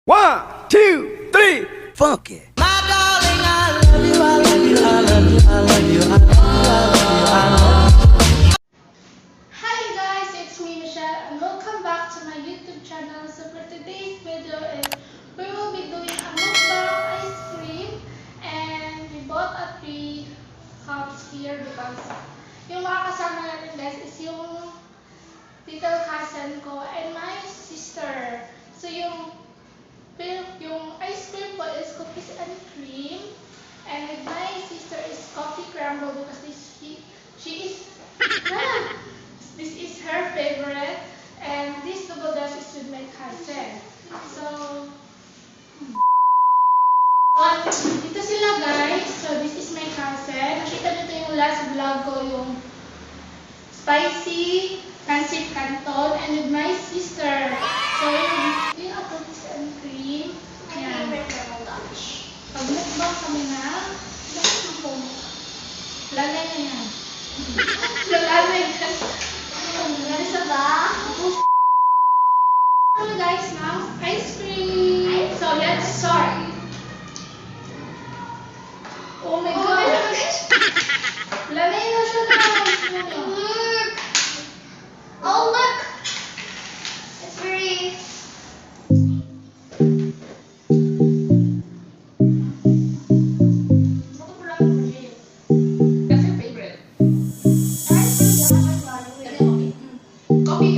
1, 2, 3, funk it. My darling, I love you, I love you, I love you, I love you, I love you, I love you. Hi guys, it's me Michelle and welcome back to my YouTube channel. So for today's video is we will be doing a mukbang ice cream and we bought a 3 cups here because yung mga kasama natin guys is yung little cousin ko and my sister. So yung ice cream po is cookies and cream and with my sister is coffee crumble because she is this is her favorite, and this double dash is with my cousin. So dito sila guys. So this is my cousin. Nakita nyo ito yung last vlog ko, yung spicy pancit canton, and with my sister. So yung cookies and cream. Yan. Pag-mukbang kami na, lalay na yan. Lalay na. Nalisa ba? Hello guys, now ice cream. So let's start. Oh my god. Lalay na siya guys. Look! Oh look! It's very... Kasi favorite. Coffee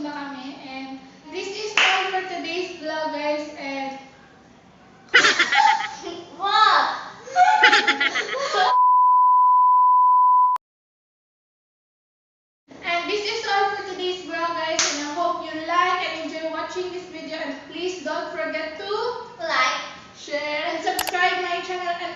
na kami. And this is all for today's vlog, guys. And What? And this is all for today's vlog, guys. And I hope you like and enjoy watching this video. And please don't forget to Like. share and subscribe my channel and